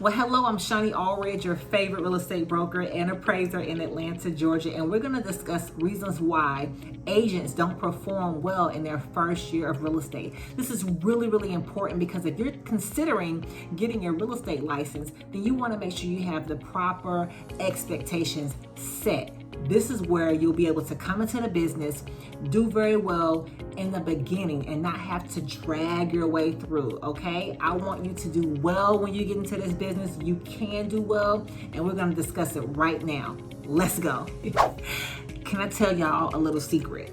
Well, hello, I'm Shani Allred, your favorite real estate broker and appraiser in Atlanta, Georgia, and we're going to discuss reasons why agents don't perform well in their first year of real estate. This is really, really important because if you're considering getting your real estate license, then you want to make sure you have the proper expectations set. This is where you'll be able to come into the business, do very well in the beginning and not have to drag your way through, okay? I want you to do well when you get into this business. You can do well, and we're gonna discuss it right now. Let's go. Can I tell y'all a little secret?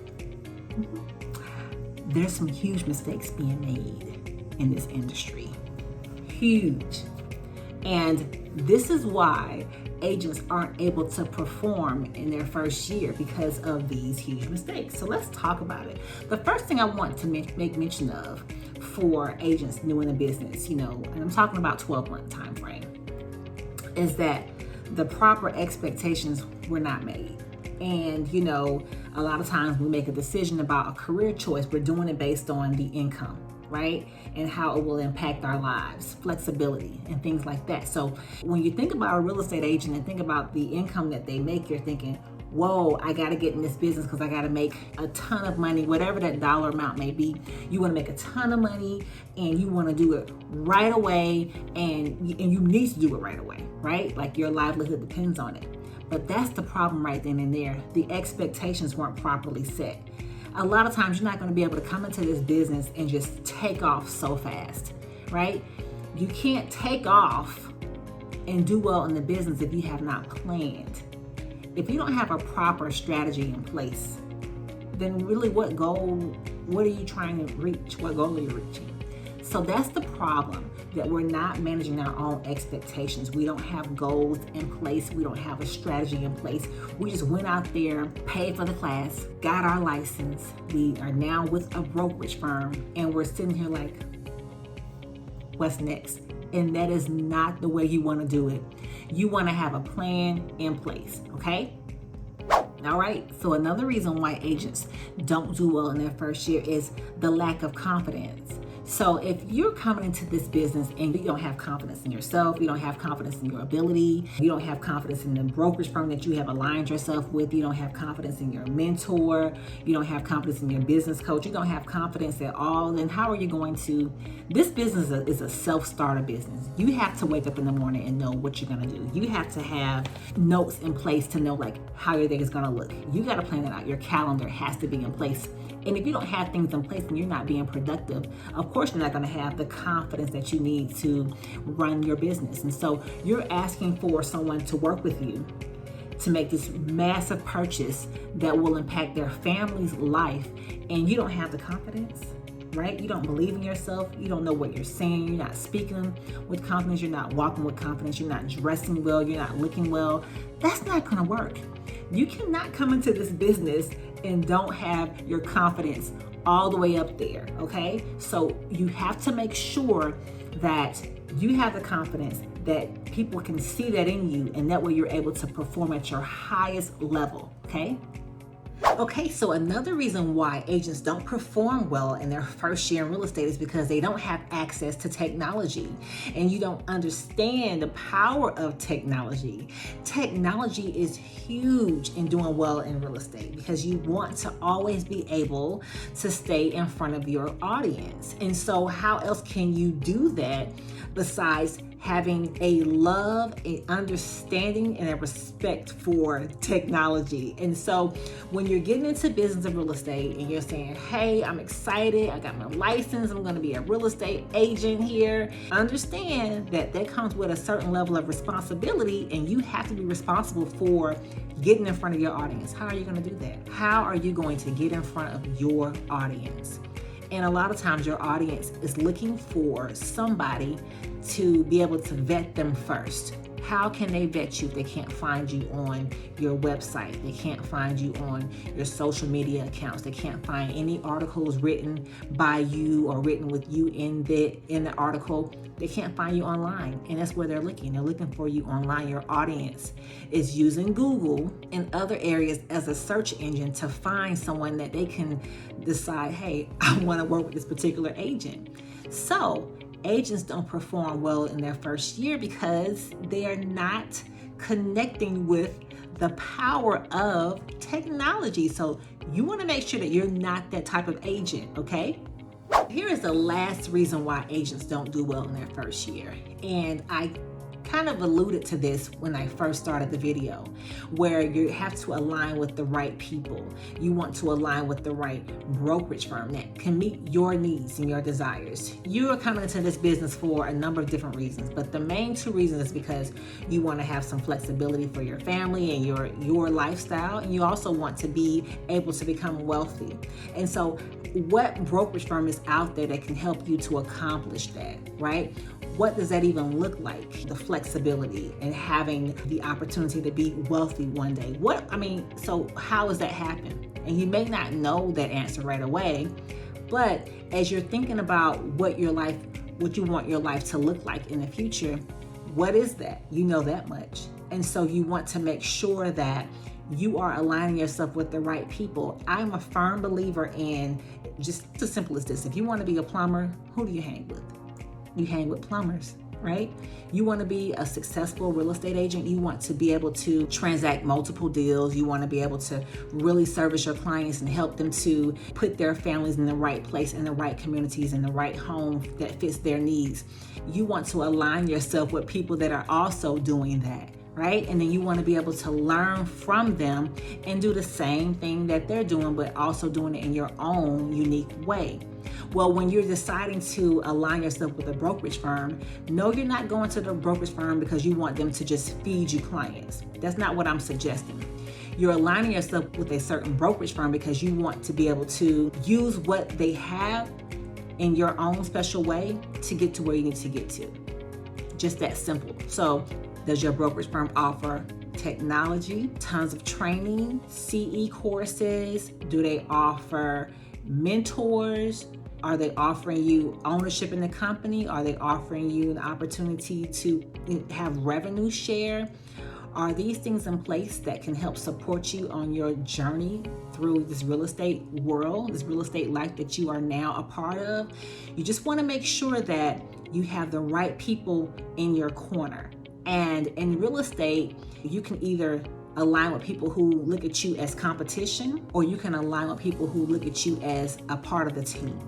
There's some huge mistakes being made in this industry. Huge. And this is why agents aren't able to perform in their first year because of these huge mistakes. So let's talk about it. The first thing I want to make mention of for agents new in the business, and I'm talking about 12-month time frame, is that the proper expectations were not made. And, a lot of times we make a decision about a career choice, we're doing it based on the income, right? And how it will impact our lives, flexibility, and things like that. So when you think about a real estate agent and think about the income that they make, you're thinking, whoa, I got to get in this business because I got to make a ton of money, whatever that dollar amount may be. You want to make a ton of money and you want to do it right away, and you need to do it right away, right? Like your livelihood depends on it. But that's the problem right then and there. The expectations weren't properly set. A lot of times you're not going to be able to come into this business and just take off so fast, right? You can't take off and do well in the business if you have not planned. If you don't have a proper strategy in place, then really what are you trying to reach? What goal are you reaching? So that's the problem, that we're not managing our own expectations. We don't have goals in place. We don't have a strategy in place. We just went out there, paid for the class, got our license. We are now with a brokerage firm, and we're sitting here like, what's next? And that is not the way you want to do it. You want to have a plan in place, okay? All right, so another reason why agents don't do well in their first year is the lack of confidence. So if you're coming into this business and you don't have confidence in yourself, you don't have confidence in your ability, you don't have confidence in the brokerage firm that you have aligned yourself with, you don't have confidence in your mentor, you don't have confidence in your business coach, you don't have confidence at all, then how are you going to, this business is a self-starter business. You have to wake up in the morning and know what you're gonna do. You have to have notes in place to know how your day is gonna look. You gotta plan it out. Your calendar has to be in place. And if you don't have things in place and you're not being productive, of course you're not going to have the confidence that you need to run your business. And so you're asking for someone to work with you to make this massive purchase that will impact their family's life, and you don't have the confidence, right? You don't believe in yourself. You don't know what you're saying. You're not speaking with confidence. You're not walking with confidence. You're not dressing well. You're not looking well. That's not going to work. You cannot come into this business and don't have your confidence all the way up there, okay? So you have to make sure that you have the confidence, that people can see that in you, and that way you're able to perform at your highest level, okay? Okay, so another reason why agents don't perform well in their first year in real estate is because they don't have access to technology, and you don't understand the power of technology. Technology is huge in doing well in real estate because you want to always be able to stay in front of your audience. And so how else can you do that besides having a love, an understanding, and a respect for technology? And so when you're getting into business of real estate and you're saying, hey, I'm excited, I got my license, I'm gonna be a real estate agent here, understand that that comes with a certain level of responsibility, and you have to be responsible for getting in front of your audience. How are you gonna do that? How are you going to get in front of your audience? And a lot of times your audience is looking for somebody to be able to vet them first. How can they vet you if they can't find you on your website? They can't find you on your social media accounts. They can't find any articles written by you or written with you in the article. They can't find you online, and that's where they're looking. They're looking for you online. Your audience is using Google and other areas as a search engine to find someone that they can decide, hey, I want to work with this particular agent. So agents don't perform well in their first year because they are not connecting with the power of technology. So you want to make sure that you're not that type of agent, okay? Here is the last reason why agents don't do well in their first year. And I kind of alluded to this when I first started the video, where you have to align with the right people. You want to align with the right brokerage firm that can meet your needs and your desires. You are coming into this business for a number of different reasons, but the main two reasons is because you want to have some flexibility for your family and your lifestyle, and you also want to be able to become wealthy. And so what brokerage firm is out there that can help you to accomplish that, right? What does that even look like? The flexibility and having the opportunity to be wealthy one day. So how does that happen? And you may not know that answer right away, but as you're thinking about what you want your life to look like in the future, what is that? You know that much. And so you want to make sure that you are aligning yourself with the right people. I'm a firm believer in just as simple as this. If you want to be a plumber, who do you hang with? You hang with plumbers, right? You want to be a successful real estate agent. You want to be able to transact multiple deals. You want to be able to really service your clients and help them to put their families in the right place, in the right communities, in the right home that fits their needs. You want to align yourself with people that are also doing that, right? And then you want to be able to learn from them and do the same thing that they're doing, but also doing it in your own unique way. Well, when you're deciding to align yourself with a brokerage firm, no, you're not going to the brokerage firm because you want them to just feed you clients. That's not what I'm suggesting. You're aligning yourself with a certain brokerage firm because you want to be able to use what they have in your own special way to get to where you need to get to. Just that simple. So, does your brokerage firm offer technology, tons of training, CE courses? Do they offer mentors? Are they offering you ownership in the company? Are they offering you an opportunity to have revenue share? Are these things in place that can help support you on your journey through this real estate world, this real estate life that you are now a part of? You just want to make sure that you have the right people in your corner. And in real estate, you can either align with people who look at you as competition, or you can align with people who look at you as a part of the team.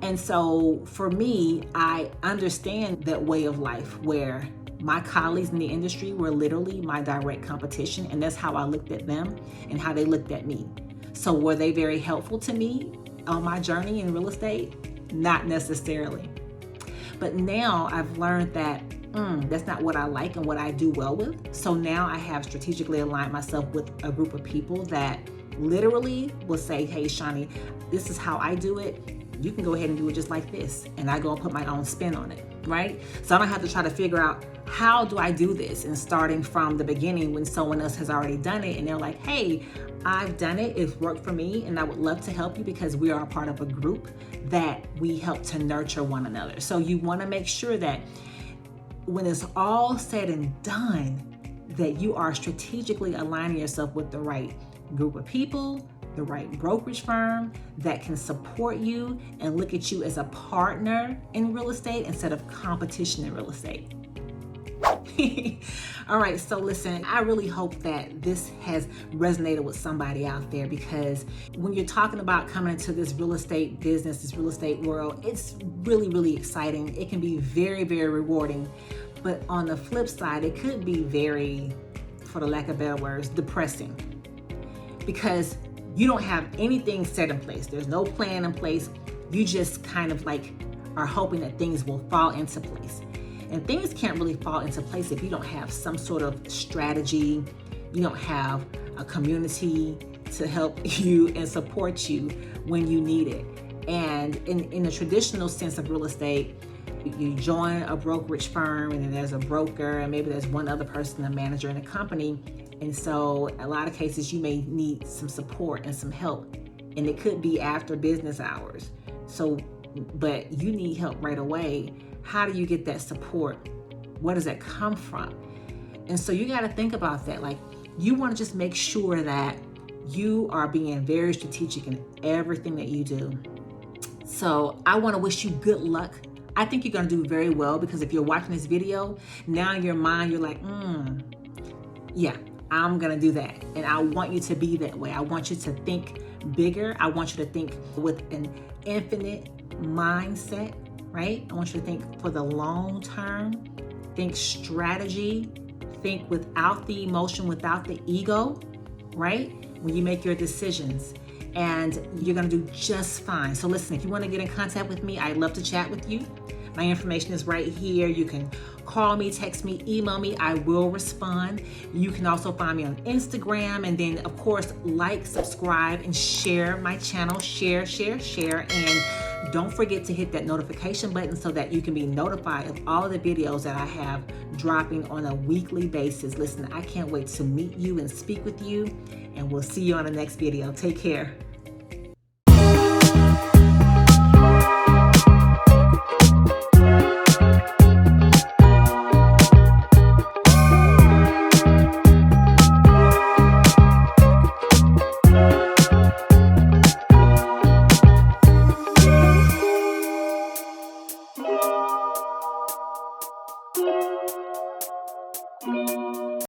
And so for me, I understand that way of life where my colleagues in the industry were literally my direct competition, and that's how I looked at them and how they looked at me. So were they very helpful to me on my journey in real estate? Not necessarily. But now I've learned that that's not what I like and what I do well with. So now I have strategically aligned myself with a group of people that literally will say, hey, Shani, this is how I do it. You can go ahead and do it just like this. And I go and put my own spin on it, right? So I don't have to try to figure out how do I do this, and starting from the beginning when someone else has already done it and they're like, hey, I've done it, it's worked for me, and I would love to help you because we are a part of a group that we help to nurture one another. So you want to make sure that when it's all said and done, that you are strategically aligning yourself with the right group of people, the right brokerage firm that can support you and look at you as a partner in real estate instead of competition in real estate. All right, so listen, I really hope that this has resonated with somebody out there, because when you're talking about coming into this real estate business, this real estate world, it's really, really exciting. It can be very, very rewarding. But on the flip side, it could be very, for the lack of better words, depressing, because you don't have anything set in place. There's no plan in place. You just kind of like are hoping that things will fall into place. And things can't really fall into place if you don't have some sort of strategy. You don't have a community to help you and support you when you need it. And in the traditional sense of real estate, you join a brokerage firm and then there's a broker and maybe there's one other person, a manager in a company. And so a lot of cases you may need some support and some help, and it could be after business hours. So, but you need help right away. How do you get that support? Where does that come from? And so you got to think about that. Like, you want to just make sure that you are being very strategic in everything that you do. So I want to wish you good luck. I think you're going to do very well, because if you're watching this video, now in your mind, you're like, yeah, I'm going to do that. And I want you to be that way. I want you to think bigger. I want you to think with an infinite mindset, right? I want you to think for the long term, think strategy, think without the emotion, without the ego, right? When you make your decisions, and you're gonna do just fine. So listen, if you wanna get in contact with me, I'd love to chat with you. My information is right here. You can call me, text me, email me. I will respond. You can also find me on Instagram. And then, of course, like, subscribe, and share my channel. Share. And don't forget to hit that notification button so that you can be notified of all of the videos that I have dropping on a weekly basis. Listen, I can't wait to meet you and speak with you. And we'll see you on the next video. Take care.